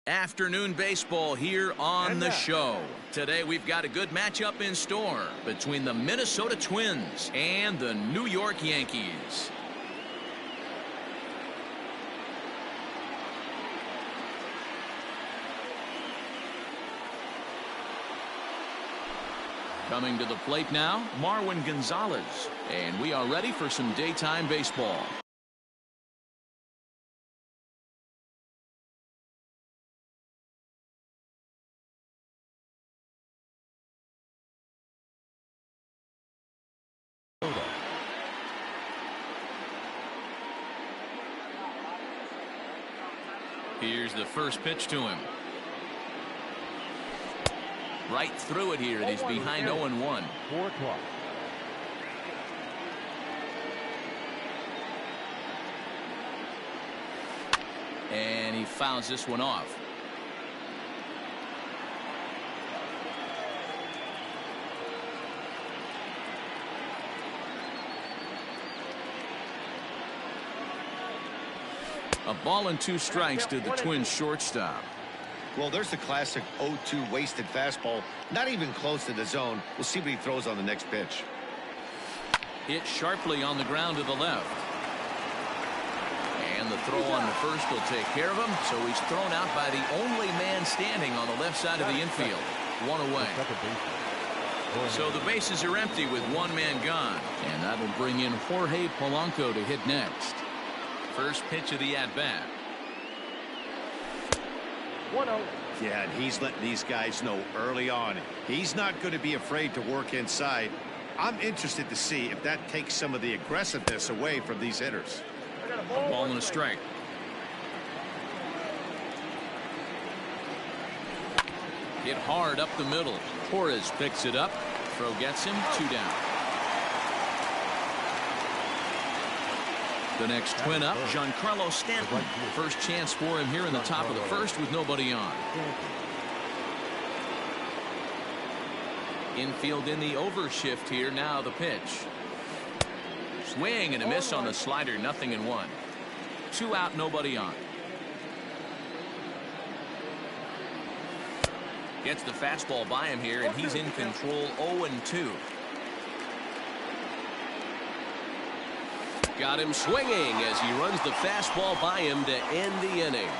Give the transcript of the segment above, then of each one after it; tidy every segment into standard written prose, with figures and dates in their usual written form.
Afternoon baseball here on the show. Today we've got a good matchup in store between the Minnesota Twins and the New York Yankees. Coming to the plate now, Marwin Gonzalez, and we are ready for some daytime baseball. Here's the first pitch to him. Right through it here, and he's behind 0-1. 4 o'clock. And he fouls this one off. A ball and 2 strikes to the Twins shortstop. Well, there's the classic 0-2 wasted fastball. Not even close to the zone. We'll see what he throws on the next pitch. Hit sharply on the ground to the left. And the throw on the first will take care of him. So he's thrown out by the only man standing on the left side of the infield. 1 away. So the bases are empty with 1 man gone. And that'll bring in Jorge Polanco to hit next. First pitch of the at-bat. 1-0. Yeah, and he's letting these guys know early on he's not going to be afraid to work inside. I'm interested to see if that takes some of the aggressiveness away from these hitters. A ball and a strike. Hit hard up the middle. Torres picks it up. Throw gets him. 2 down. The next twin up, Giancarlo Stanton. First chance for him here in the top of the first with nobody on. Infield in the overshift here. Now the pitch. Swing and a miss on the slider. 0-1. 2 out, nobody on. Gets the fastball by him here, and he's in control. 0-2. Got him swinging as he runs the fastball by him to end the inning.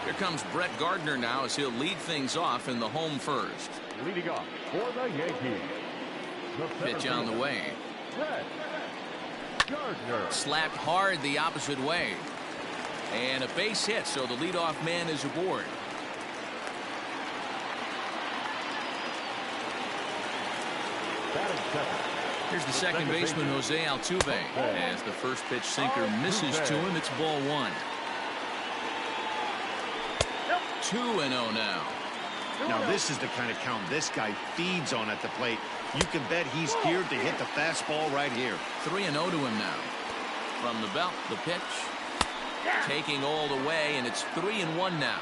Here comes Brett Gardner now as he'll lead things off in the home first. Leading off for the Yankees. Pitch on the way. Brett Gardner. Slapped hard the opposite way. And a base hit, so the leadoff man is aboard. Here's the second baseman, Jose Altuve. As the first pitch sinker misses to him, it's ball 1. 2-0 now. Now this is the kind of count this guy feeds on at the plate. You can bet he's geared to hit the fastball right here. 3-0 to him now. From the belt, the pitch. Taking all the way, and it's 3-1 now.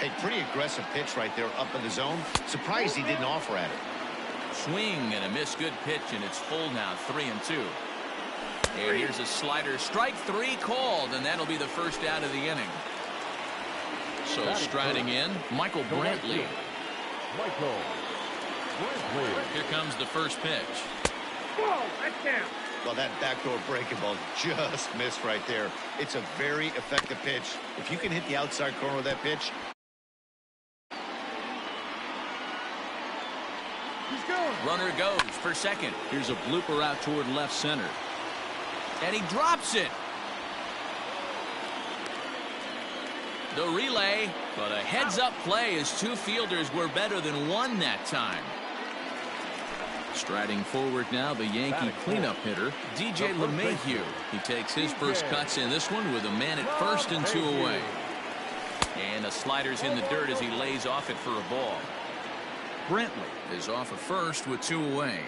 A pretty aggressive pitch right there up in the zone. Surprised he didn't offer at it. Swing and a miss. Good pitch, and it's full now. 3-2. And here's a slider. Strike 3 called, and that'll be the first out of the inning. So striding in, Michael Brantley. Here comes the first pitch. Well, that backdoor breaking ball just missed right there. It's a very effective pitch. If you can hit the outside corner of that pitch. Runner goes for second. Here's a blooper out toward left center. And he drops it. The relay, but a heads-up play as 2 fielders were better than 1 that time. Striding forward now, the Yankee cleanup hitter, DJ LeMahieu. He takes his first cuts in this one with a man at first and 2 away. And a slider's in the dirt as he lays off it for a ball. Brantley is off at first with 2 away.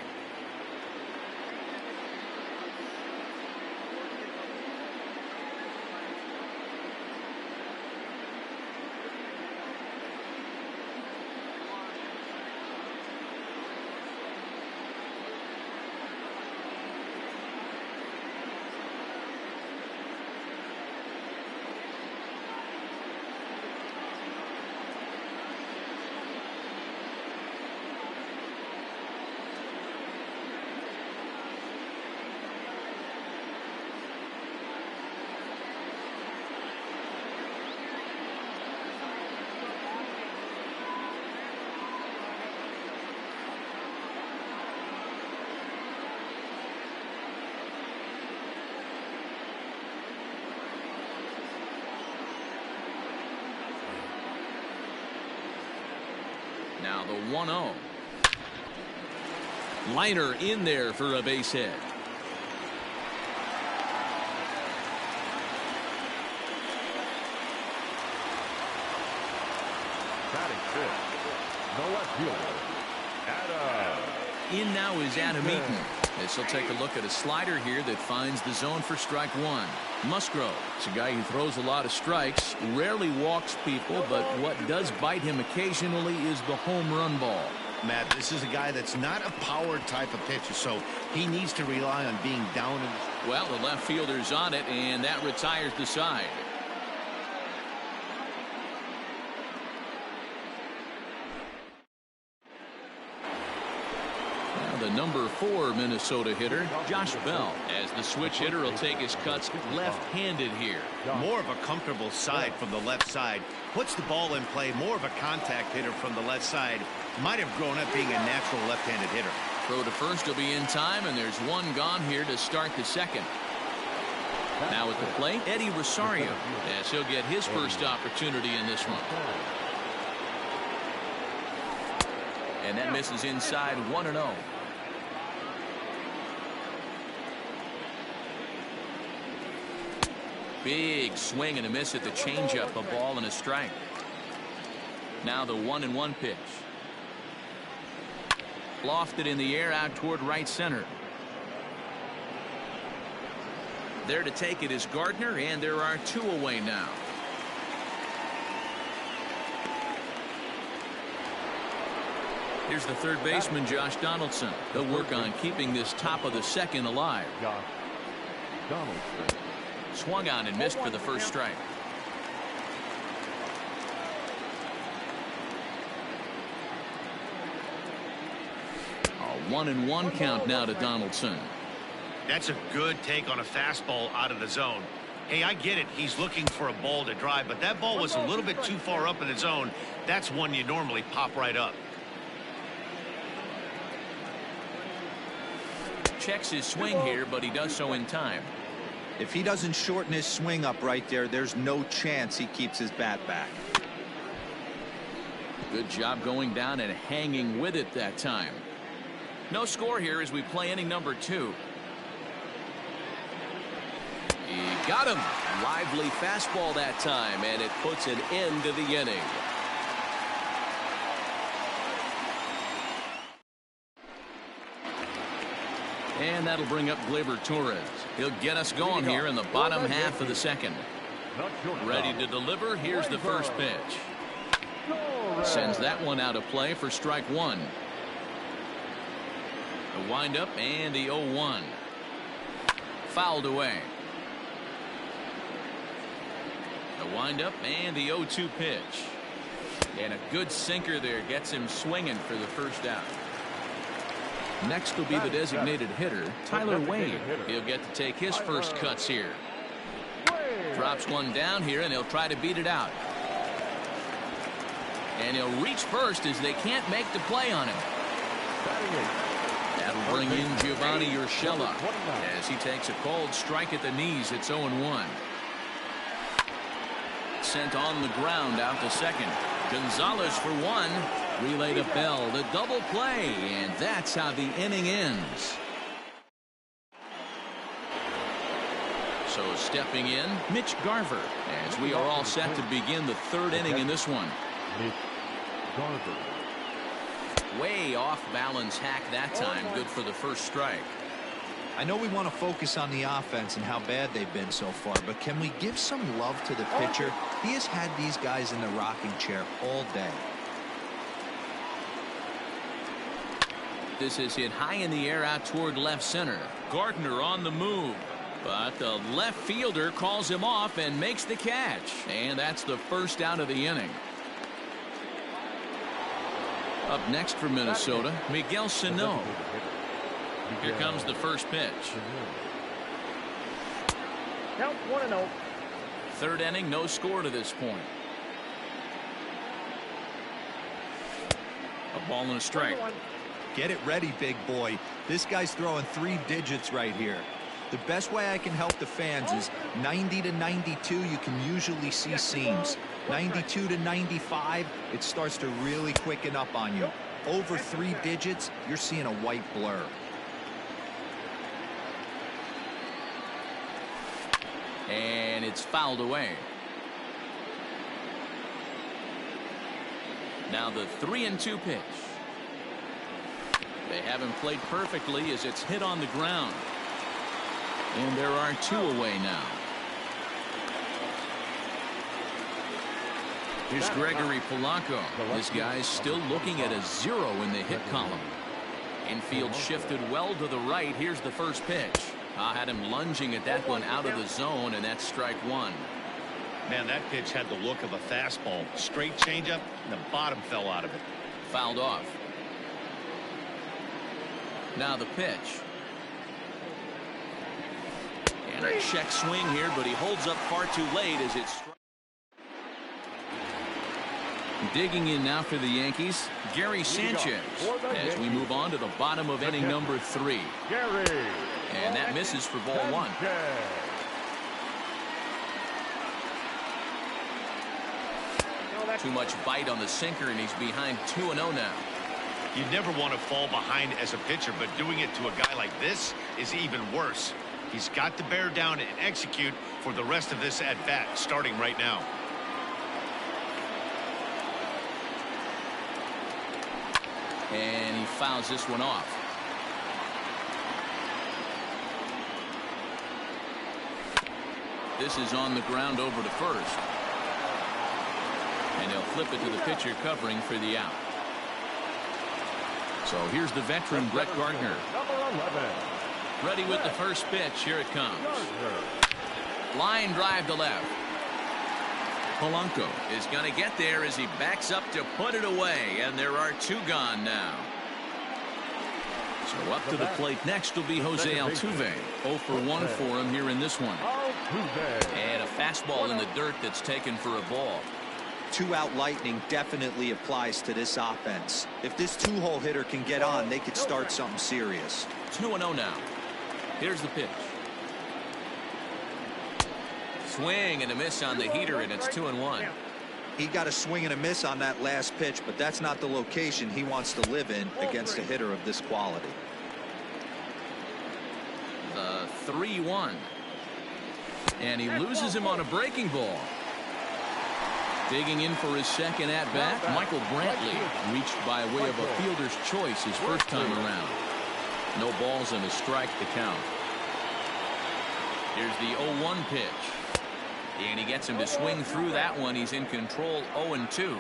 Now the 1-0. Liner in there for a base hit. Batting fifth, the left fielder, Adam. In now is Adam Eaton. As he'll take a look at a slider here that finds the zone for strike one. Musgrove. It's a guy who throws a lot of strikes, rarely walks people, but what does bite him occasionally is the home run ball. Matt, this is a guy that's not a power type of pitcher, so he needs to rely on being down in the... Well, the left fielder's on it, and that retires the side. The number 4 Minnesota hitter, Josh Bell, as the switch hitter will take his cuts left-handed here. More of a comfortable side from the left side. Puts the ball in play. More of a contact hitter from the left side. Might have grown up being a natural left-handed hitter. Throw to first will be in time, and there's one gone here to start the second. Now at the plate, Eddie Rosario, as he'll get his first opportunity in this one. And that misses inside 1-0. Big swing and a miss at the changeup, a ball and a strike. Now the 1-1 pitch. Lofted in the air out toward right center. There to take it is Gardner, and there are 2 away now. Here's the third baseman, Josh Donaldson. He'll work on keeping this top of the second alive. Josh Donaldson. Swung on and missed for the first strike. A 1-1 count now to Donaldson. That's a good take on a fastball out of the zone. Hey, I get it. He's looking for a ball to drive, but that ball was a little bit too far up in the zone. That's one you normally pop right up. Checks his swing here, but he does so in time. If he doesn't shorten his swing up right there, there's no chance he keeps his bat back. Good job going down and hanging with it that time. No score here as we play inning number 2. He got him. Lively fastball that time, and it puts an end to the inning. And that'll bring up Gleyber Torres. He'll get us going here in the bottom half of the second. Ready to deliver. Here's the first pitch. Sends that one out of play for strike one. The windup and the 0-1. Fouled away. The windup and the 0-2 pitch. And a good sinker there gets him swinging for the first out. Next will be the designated hitter, Tyler Wade. He'll get to take his first cuts here. Drops one down here, and he'll try to beat it out. And he'll reach first as they can't make the play on him. That'll bring in Giovanni Urshela as he takes a cold strike at the knees. It's 0-1. Sent on the ground out to second. Gonzalez for one. Relay to Bell, the double play, and that's how the inning ends. So stepping in, Mitch Garver, as we are all set to begin the third inning in this one. Mitch Garver. Way off balance hack that time. Good for the first strike. I know we want to focus on the offense and how bad they've been so far, but can we give some love to the pitcher? He has had these guys in the rocking chair all day. This is hit high in the air out toward left center. Gardner on the move, but the left fielder calls him off and makes the catch, and that's the first out of the inning. Up next for Minnesota, Miguel Sano. Here comes the first pitch. Count 1-0. Third inning, no score to this point. A ball and a strike. Get it ready, big boy. This guy's throwing 3 digits right here. The best way I can help the fans is 90 to 92, you can usually see seams. 92 to 95, it starts to really quicken up on you. Over 3 digits, you're seeing a white blur. And it's fouled away. Now the 3-2 pitch. They haven't played perfectly as it's hit on the ground. And there are 2 away now. Here's Gregory Polanco. This guy's still looking at a 0 in the hit column. Infield shifted well to the right. Here's the first pitch. Had him lunging at that one out of the zone, and that's strike 1. Man, that pitch had the look of a fastball. Straight changeup, and the bottom fell out of it. Fouled off. Now the pitch. And a check swing here, but he holds up far too late as it's. Digging in now for the Yankees, Gary Sanchez, as we move on to the bottom of inning number 3. And that misses for ball 1. Too much bite on the sinker, and he's behind 2-0 now. You never want to fall behind as a pitcher, but doing it to a guy like this is even worse. He's got to bear down and execute for the rest of this at-bat, starting right now. And he fouls this one off. This is on the ground over to first. And he'll flip it to the pitcher covering for the out. So here's the veteran Brett Gardner. Ready with the first pitch. Here it comes. Line drive to left. Polanco is going to get there as he backs up to put it away, and there are 2 gone now. So up to the plate next will be Jose Altuve. 0 for 1 for him here in this one. And a fastball in the dirt that's taken for a ball. 2-out lightning definitely applies to this offense. If this 2-hole hitter can get on, they could start something serious. 2-0 now. Here's the pitch. Swing and a miss on the heater, and it's 2-1. He got a swing and a miss on that last pitch, but that's not the location he wants to live in against a hitter of this quality. The 3-1. And he loses him on a breaking ball. Digging in for his second at-bat, Michael Brantley reached by way of a fielder's choice his first time around. No balls and a strike to count. Here's the 0-1 pitch. And he gets him to swing through that one. He's in control, 0-2.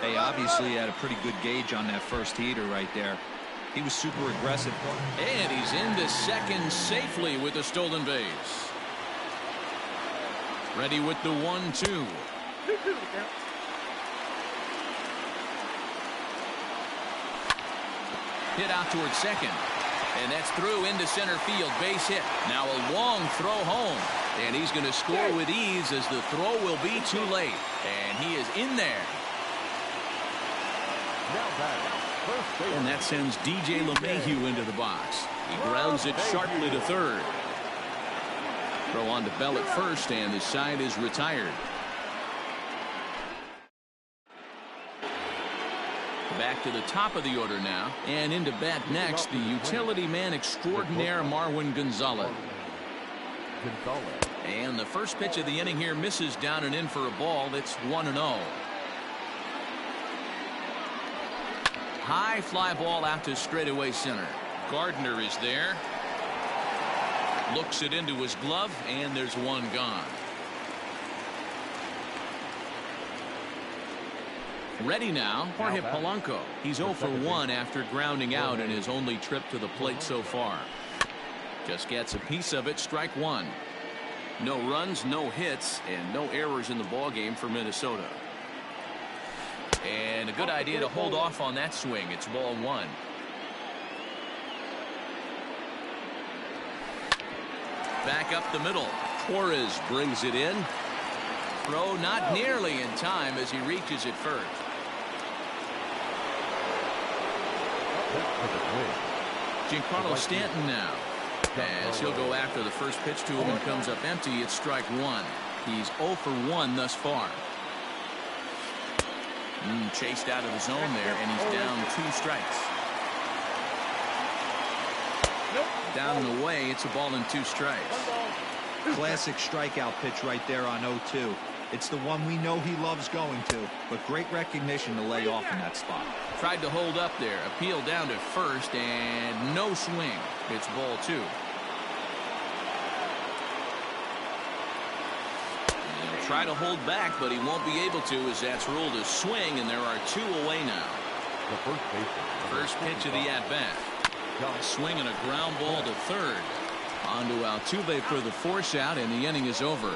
They obviously had a pretty good gauge on that first heater right there. He was super aggressive. And he's into second safely with a stolen base. Ready with the 1-2. Hit out towards second. And that's through into center field. Base hit. Now a long throw home. And he's going to score with ease as the throw will be too late. And he is in there. And that sends DJ LeMahieu into the box. He grounds it sharply to third. Throw on to Bell at first, and the side is retired. Back to the top of the order now, and into bat next, the utility man extraordinaire Marwin Gonzalez. And the first pitch of the inning here misses down and in for a ball. It's 1-0. High fly ball out to straightaway center. Gardner is there. Looks it into his glove, and there's one gone. Ready now, Jorge Polanco. He's 0 for 1 after grounding out in his only trip to the plate so far. Just gets a piece of it, strike 1. No runs, no hits, and no errors in the ballgame for Minnesota. And a good idea to hold off on that swing. It's ball 1. Back up the middle. Torres brings it in. Throw not nearly in time as he reaches it first. Giancarlo Stanton now. As he'll go after the first pitch to him and comes up empty, it's strike one. He's 0 for 1 thus far. Chased out of the zone there, and he's down 2 strikes. Down and away, it's a ball and 2 strikes. Classic strikeout pitch right there on 0-2. It's the one we know he loves going to, but great recognition to lay off in that spot. Tried to hold up there. Appeal down to first, and no swing. It's ball 2. He'll try to hold back, but he won't be able to, as that's ruled a swing, and there are 2 away now. First pitch of the at-bat. A swing and a ground ball to third. On to Altuve for the force out, and the inning is over.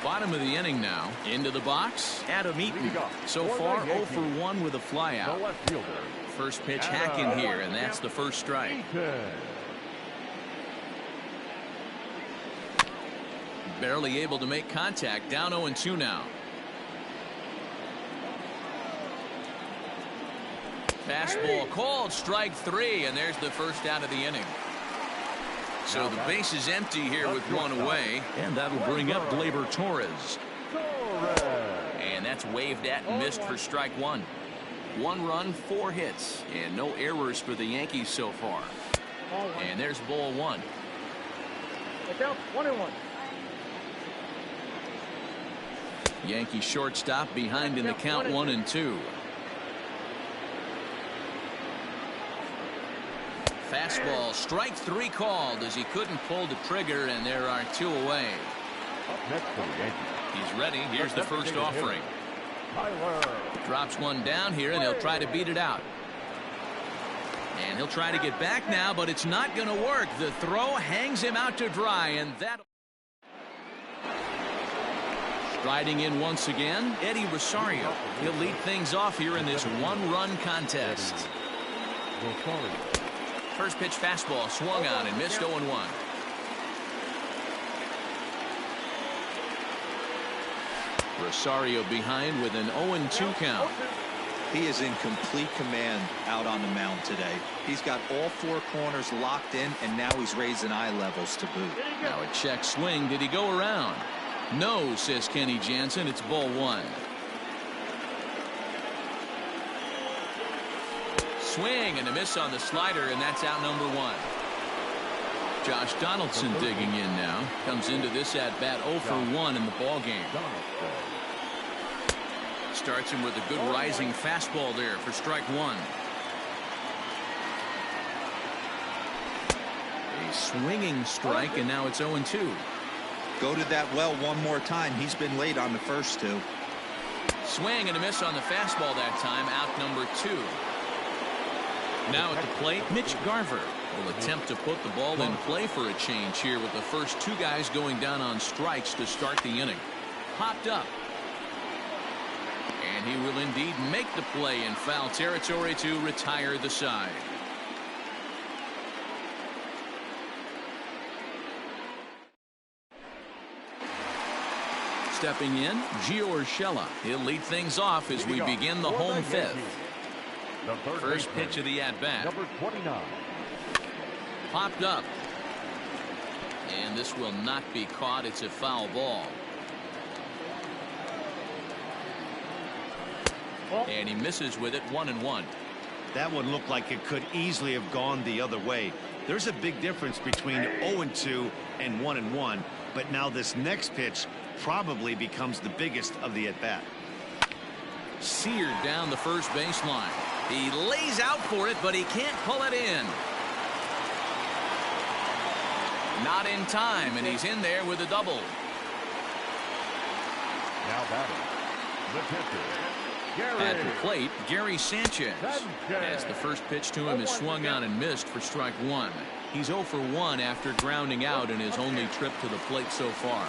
Bottom of the inning now. Into the box, Adam Eaton. So far 0 for 1 with a flyout. First pitch hack in here, and that's the first strike. Barely able to make contact. Down 0-2 now. Fastball called, strike 3, and there's the first out of the inning. So the base is empty here with 1 away, and that'll bring up Gleyber Torres. And that's waved at and missed for strike 1. 1 run, 4 hits, and no errors for the Yankees so far. And there's ball 1. It's out, 1-1. Yankee shortstop behind in the count, 1-2. Fastball, strike 3 called, as he couldn't pull the trigger, and there are 2 away. Up next for the Yankees. He's ready. Here's the first offering. Drops one down here, and he'll try to beat it out. And he'll try to get back now, but it's not going to work. The throw hangs him out to dry, and that... Striding in once again, Eddie Rosario. He'll lead things off here in this 1-run contest. First pitch fastball swung on and missed 0-1. Rosario behind with an 0-2 count. He is in complete command out on the mound today. He's got all 4 corners locked in, and now he's raising eye levels to boot. Now a check swing. Did he go around? No, says Kenny Jansen. It's ball 1. Swing and a miss on the slider, and that's out number 1. Josh Donaldson digging in now. Comes into this at bat 0 for 1 in the ball game. Starts him with a good rising fastball there for strike 1. A swinging strike, and now it's 0-2. Go to that well one more time. He's been late on the first 2. Swing and a miss on the fastball that time. Out number 2. Now at the plate, Mitch Garver will attempt to put the ball in play for a change here, with the first 2 guys going down on strikes to start the inning. Popped up. And he will indeed make the play in foul territory to retire the side. Stepping in, Gio Urshela. He'll lead things off as we begin the home 5th. First pitch of the at-bat. Number 29. Popped up. And this will not be caught. It's a foul ball. And he misses with it, 1-1. That one looked like it could easily have gone the other way. There's a big difference between 0-2 and 1-1. But now this next pitch probably becomes the biggest of the at-bat. Seared down the first baseline. He lays out for it, but he can't pull it in. Not in time, and he's in there with a double. Now batting, the pitcher, At the plate, Gary Sanchez. As the first pitch to him is swung on and missed for strike 1. He's 0 for 1 after grounding out in his only trip to the plate so far.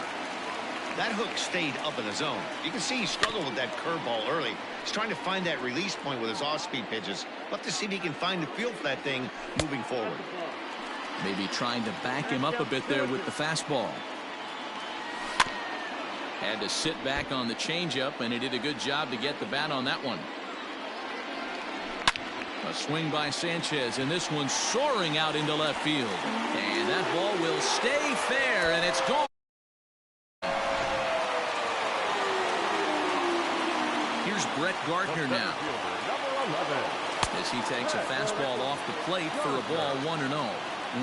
That hook stayed up in the zone. You can see he struggled with that curveball early. He's trying to find that release point with his off-speed pitches. We'll have to see if he can find the feel for that thing moving forward. Maybe trying to back him up a bit there with the fastball. Had to sit back on the changeup, and he did a good job to get the bat on that one. A swing by Sanchez, and this one soaring out into left field. And that ball will stay fair, and it's gone. Here's Brett Gardner now, as he takes a fastball off the plate for a ball 1-0.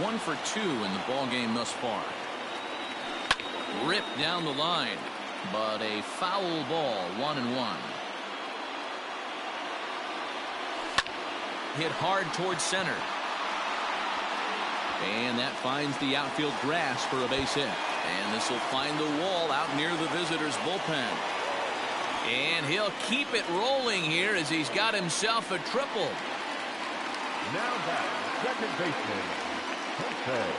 1 for 2 in the ball game thus far. Ripped down the line, but a foul ball. 1-1. Hit hard towards center, and that finds the outfield grass for a base hit. And this will find the wall out near the visitors' bullpen. And he'll keep it rolling here as he's got himself a triple. Now back, second baseman, Jose Altuve.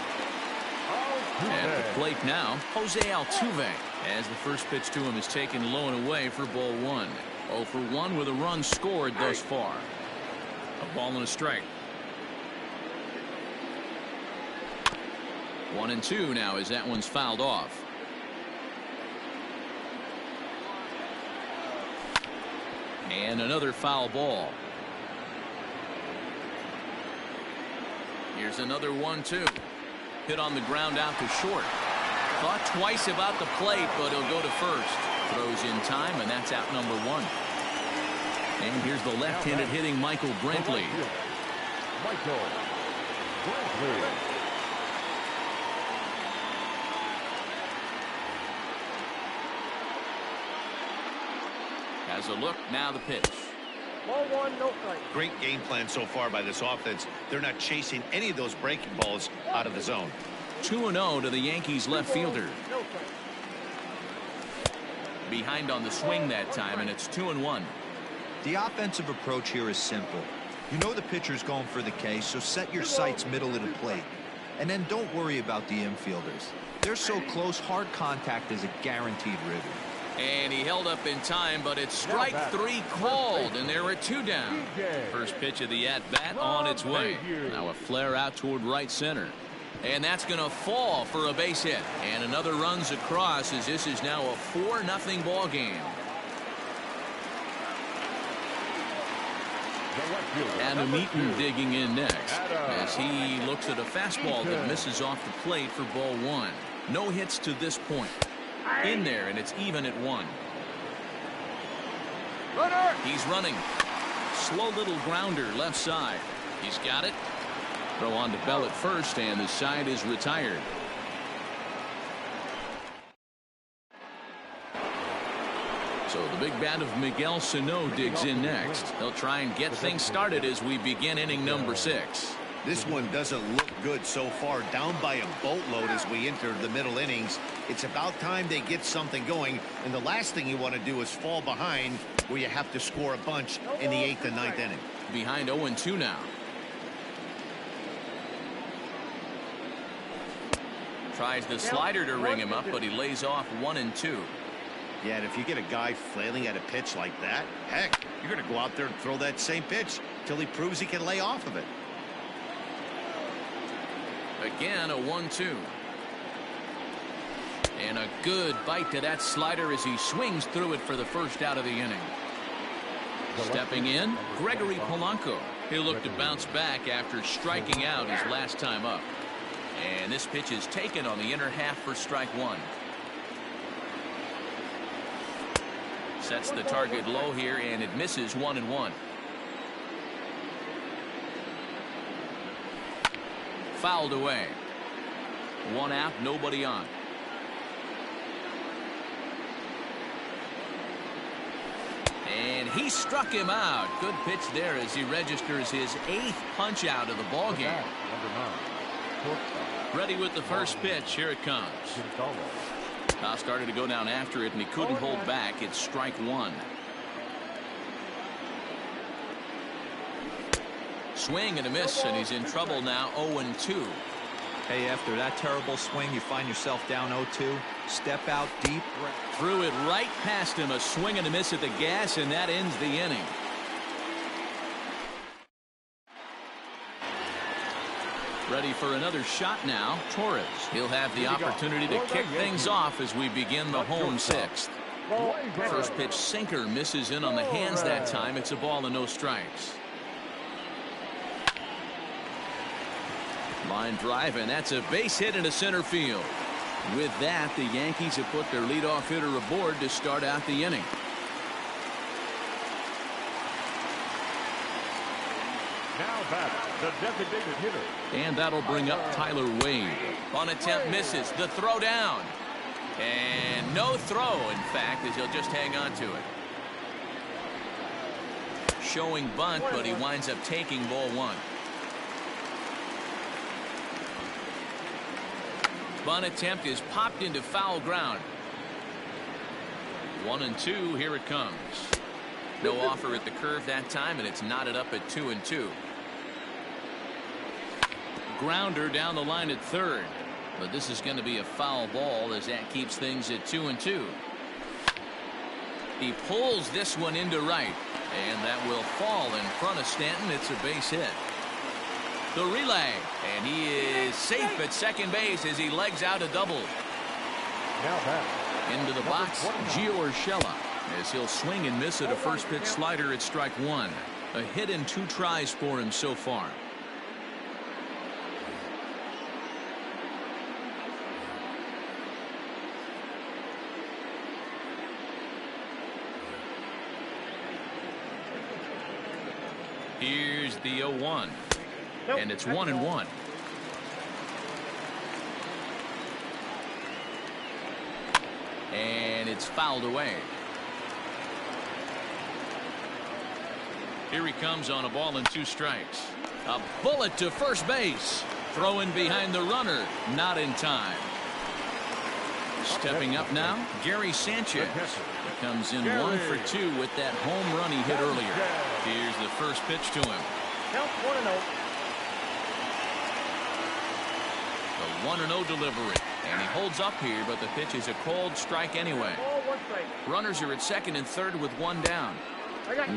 At the plate now, Jose Altuve, as the first pitch to him is taken low and away for ball 1. 0 for 1 with a run scored thus far. A ball and a strike. 1-2 now as that one's fouled off. And another foul ball. Here's another 1-2. Hit on the ground out to short. Thought twice about the plate, but he'll go to first. Throws in time, and that's out number 1. And here's the left-handed hitting Michael Brantley. Michael Brantley. Has a look, now the pitch. Ball 1, no strike. Great game plan so far by this offense. They're not chasing any of those breaking balls out of the zone. 2-0 to the Yankees left fielder. No strike. Behind on the swing that time, and it's 2-1. The offensive approach here is simple. You know the pitcher's going for the K, so set your sights middle of the plate. And then don't worry about the infielders. They're so close, hard contact is a guaranteed ribby. And he held up in time, but it's strike 3 called, and there are 2 down. First pitch of the at-bat on its way. Now a flare out toward right center. And that's going to fall for a base hit. And another runs across as this is now a 4-0 ball game. Adam Eaton digging in next as he looks at a fastball that misses off the plate for ball 1. No hits to this point. In there, and it's even at 1. Runner. He's running. Slow little grounder left side. He's got it. Throw on to Bell at first, and the side is retired. So the big bat of Miguel Sano digs in next. He'll try and get things started as we begin inning number 6. This one doesn't look good so far. Down by a boatload as we enter the middle innings. It's about time they get something going, and the last thing you want to do is fall behind where you have to score a bunch in the 8th and 9th inning. Behind 0-2 now. Tries the slider to ring him up, but he lays off 1-2. Yeah, and if you get a guy flailing at a pitch like that, heck, you're going to go out there and throw that same pitch till he proves he can lay off of it. Again, a 1-2. And a good bite to that slider as he swings through it for the first out of the inning. Stepping in, Gregory Polanco. He'll look to bounce back after striking out his last time up. And this pitch is taken on the inner half for strike 1. Sets the target low here, and it misses 1-1. Fouled away. 1 out, nobody on. And he struck him out. Good pitch there as he registers his 8th punch out of the ball game. Ready with the first pitch. Here it comes. Now started to go down after it, and he couldn't hold back. It's strike 1. Swing and a miss, and he's in trouble now. 0-2. Hey, after that terrible swing, you find yourself down 0-2. Step out deep. Threw it right past him. A swing and a miss at the gas, and that ends the inning. Ready for another shot now. Torres. He'll have the opportunity to kick things off as we begin the home sixth. First pitch sinker misses in on the hands that time. It's a ball and no strikes. Line drive, and that's a base hit into center field. With that, the Yankees have put their leadoff hitter aboard to start out the inning. Now back, the designated hitter. And that'll bring up Tyler Wade. On attempt misses. The throw down. And no throw, in fact, as he'll just hang on to it. Showing bunt, but he winds up taking ball one. Bunt attempt is popped into foul ground. 1-2. Here it comes. No offer at the curve that time, and it's knotted up at 2-2. Grounder down the line at third, but this is going to be a foul ball as that keeps things at 2-2. He pulls this one into right, and that will fall in front of Stanton. It's a base hit. The relay, and he is safe at second base as he legs out a double. Now back. Into the box, Gio Urshela, as he'll swing and miss at a first pitch slider at strike one. A hit in 2 tries for him so far. Here's the 0-1. And it's 1-1. And it's fouled away. Here he comes on a ball and 2 strikes. A bullet to first base. Throwing behind the runner. Not in time. Stepping up now, Gary Sanchez. He comes in 1 for 2 with that home run he hit earlier. Here's the first pitch to him. Count 1-0. The 1-0 delivery. And he holds up here, but the pitch is a called strike anyway. Runners are at second and third with 1 down.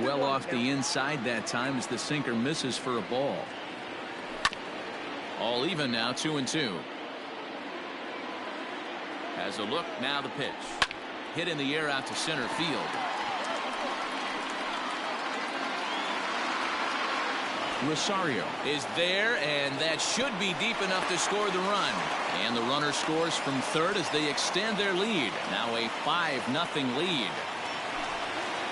Well off the inside that time as the sinker misses for a ball. All even now, 2-2. Has a look, now the pitch. Hit in the air out to center field. Rosario is there, and that should be deep enough to score the run. And the runner scores from third as they extend their lead. Now a 5-0 lead.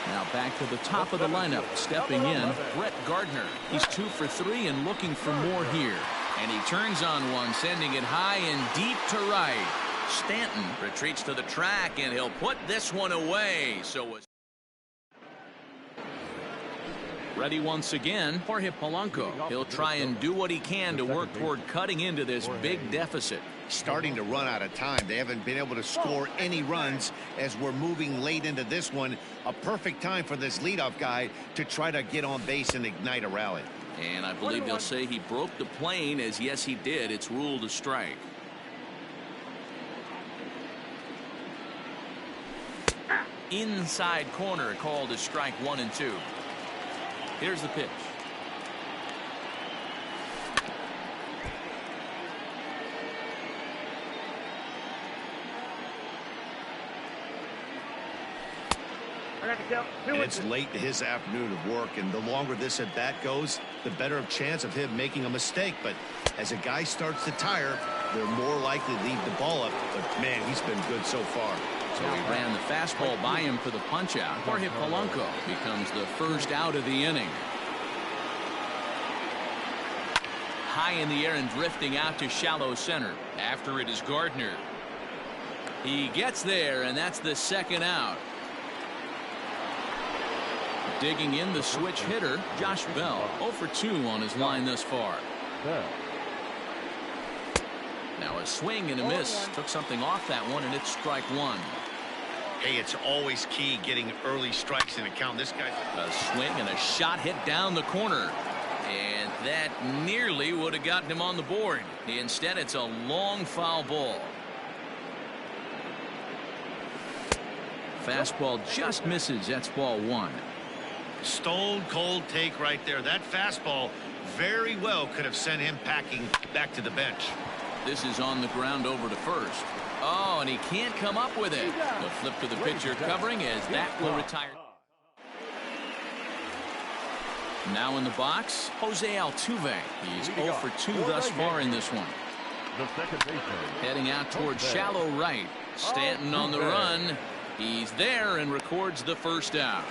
Now back to the top of the lineup. Stepping in, Brett Gardner. He's 2 for 3 and looking for more here. And he turns on one, sending it high and deep to right. Stanton retreats to the track, and he'll put this one away. So ready once again, Jorge Polanco. He'll try and do what he can to work toward cutting into this big deficit. Starting to run out of time. They haven't been able to score any runs as we're moving late into this one. A perfect time for this leadoff guy to try to get on base and ignite a rally. And I believe they'll say he broke the plane, as yes he did. It's ruled a strike. Inside corner called a strike 1 and 2. Here's the pitch. It's late in his afternoon of work, and the longer this at bat goes, the better of chance of him making a mistake. But as a guy starts to tire, they're more likely to leave the ball up. But man, he's been good so far. So he ran the fastball by him for the punch out. Jorge Polanco becomes the first out of the inning. High in the air and drifting out to shallow center. After it is Gardner. He gets there, and that's the second out. Digging in the switch hitter, Josh Bell, 0 for 2 on his line thus far. Now a swing and a miss. Took something off that one, and it's strike 1. Hey, it's always key getting early strikes in a count. This guy. A swing and a shot hit down the corner. And that nearly would have gotten him on the board. Instead, it's a long foul ball. Fastball just misses. That's ball 1. Stone cold take right there. That fastball very well could have sent him packing back to the bench. This is on the ground over to first. Oh, and he can't come up with it. The flip to the pitcher covering as that will retire. Now in the box, Jose Altuve. He's 0 for 2 thus far in this one. The second baseman. Heading out towards shallow right. Stanton on the run. He's there and records the first out.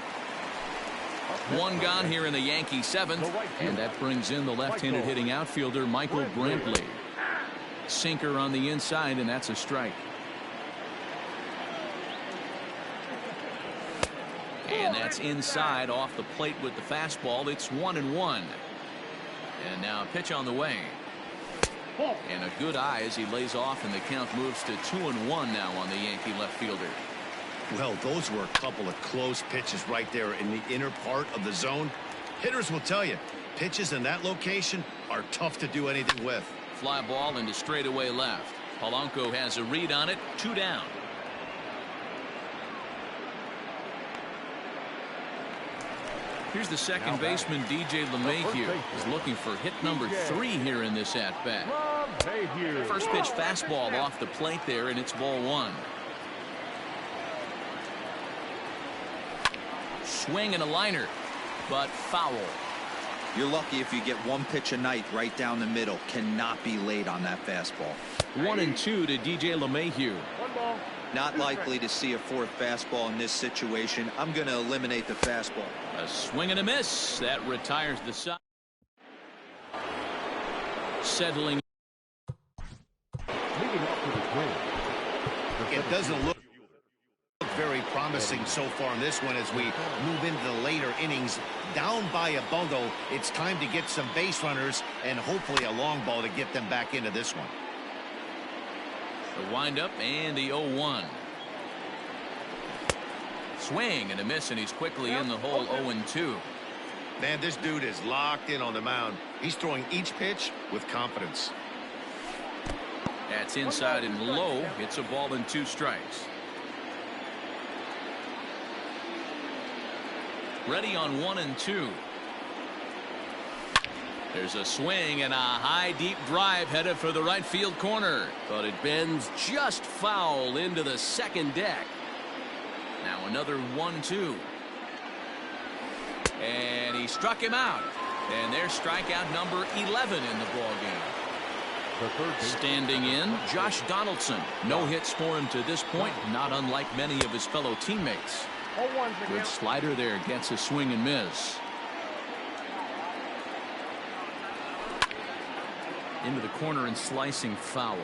One gone here in the Yankee seventh, and that brings in the left-handed hitting outfielder Michael Brantley. Sinker on the inside, and that's a strike. And that's inside off the plate with the fastball. It's 1-1. And now a pitch on the way. And a good eye as he lays off, and the count moves to 2-1 now on the Yankee left fielder. Well, those were a couple of close pitches right there in the inner part of the zone. Hitters will tell you, pitches in that location are tough to do anything with. Fly ball into straightaway left. Polanco has a read on it. 2 down. Here's the second baseman, DJ LeMahieu. He's looking for hit number 3 here in this at-bat. First pitch fastball off the plate there, and it's ball 1. Swing and a liner, but foul. You're lucky if you get one pitch a night right down the middle. Cannot be late on that fastball. 1-2 to DJ LeMahieu. Not likely to see a fourth fastball in this situation. I'm going to eliminate the fastball. A swing and a miss. That retires the side. Settling. It doesn't look very promising so far in this one as we move into the later innings. Down by a bundle, it's time to get some base runners and hopefully a long ball to get them back into this one. The windup and the 0-1. Swing and a miss, and he's quickly in the hole. 0-2. Man, this dude is locked in on the mound. He's throwing each pitch with confidence. That's inside and low. It's a ball and 2 strikes. Ready on 1-2. There's a swing and a high deep drive headed for the right field corner, but it bends just foul into the second deck. Now another 1-2, and he struck him out, and there's strikeout number 11 in the ball game. Standing in, Josh Donaldson. No hits for him to this point, not unlike many of his fellow teammates. Good slider there, gets a swing and miss. Into the corner and slicing foul.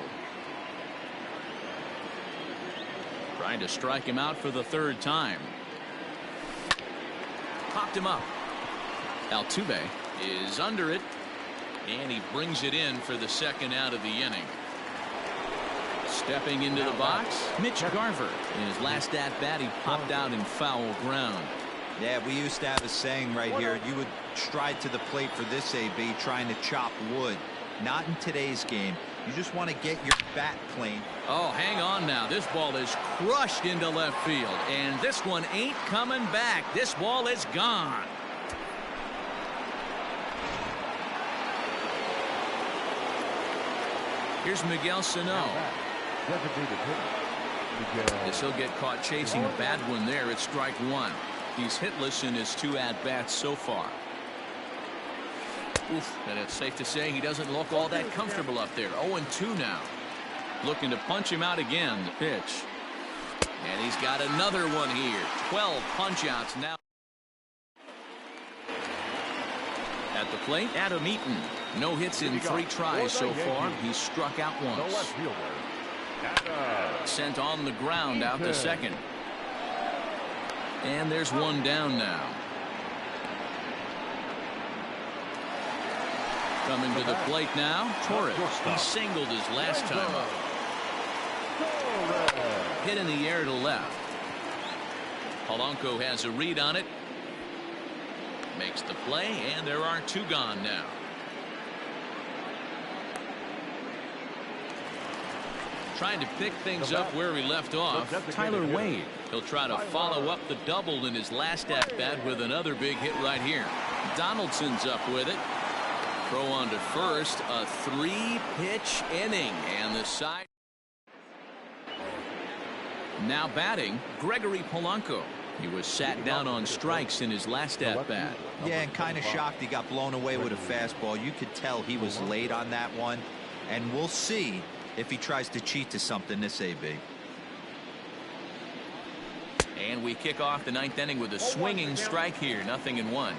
Trying to strike him out for the 3rd time. Popped him up. Altuve is under it, and he brings it in for the 2nd out of the inning. Stepping into the box, Mitch Garver. In his last at-bat, he popped out in foul ground. Yeah, we used to have a saying right here. You would stride to the plate for this AB, trying to chop wood. Not in today's game. You just want to get your bat clean. Oh, hang on now. This ball is crushed into left field, and this one ain't coming back. This ball is gone. Here's Miguel Sano. As he'll get caught chasing a bad one there at strike 1. He's hitless in his 2 at-bats so far. Oof, and it's safe to say he doesn't look all that comfortable up there. 0-2 now. Looking to punch him out again. The pitch. And he's got another one here. 12 punch-outs now. At the plate, Adam Eaton. No hits in 3 tries so far. He's struck out once. Sent on the ground out to second. And there's one down now. Coming to the plate now, Torres. He singled his last time up. Hit in the air to left. Polanco has a read on it. Makes the play, and there are 2 gone now. Trying to pick things up where he left off, Tyler Wade. He'll try to follow up the double in his last at-bat with another big hit right here. Donaldson's up with it. Throw on to first, a 3-pitch inning, and the side. Now batting, Gregory Polanco. He was sat down on strikes in his last at-bat. Yeah, and kind of shocked he got blown away with a fastball. You could tell he was late on that one, and we'll see if he tries to cheat to something this AB. And we kick off the 9th inning with a swinging strike here, 0-1.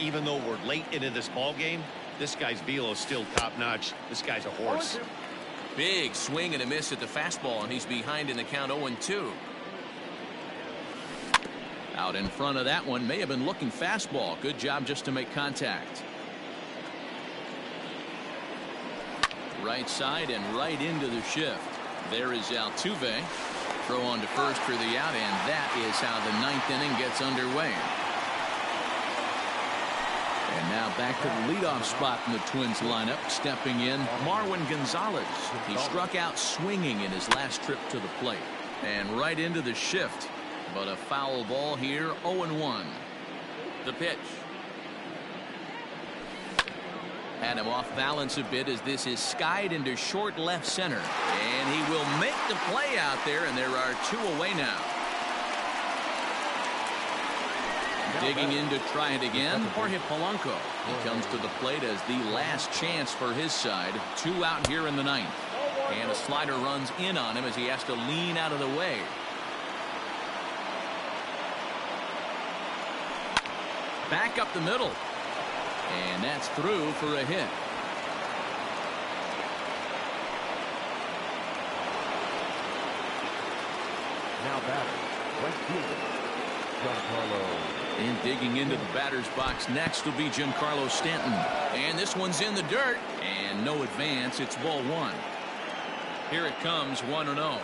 Even though we're late into this ball game, this guy's velo is still top-notch. This guy's a horse. Big swing and a miss at the fastball, and he's behind in the count 0-2. Out in front of that one, may have been looking fastball. Good job just to make contact. Right side and right into the shift. There is Altuve. Throw on to first for the out, and that is how the 9th inning gets underway. And now back to the leadoff spot in the Twins lineup. Stepping in, Marwin Gonzalez. He struck out swinging in his last trip to the plate. And right into the shift. But a foul ball here, 0-1. The pitch. Had him off balance a bit as this is skied into short left center. And he will make the play out there, and there are 2 away now. Digging in to try it again, Jorge Polanco. He comes to the plate as the last chance for his side. 2 out here in the 9th. And a slider runs in on him as he has to lean out of the way. Back up the middle. And that's through for a hit. Now batting, right fielder, Giancarlo. And digging into the batter's box next will be Giancarlo Stanton. And this one's in the dirt. And no advance. It's ball 1. Here it comes, 1-0.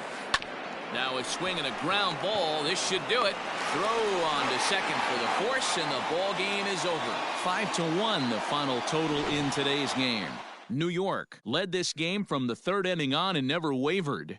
Now a swing and a ground ball. This should do it. Throw on to second for the force, and the ball game is over. 5-1 the final total in today's game. New York led this game from the 3rd inning on and never wavered.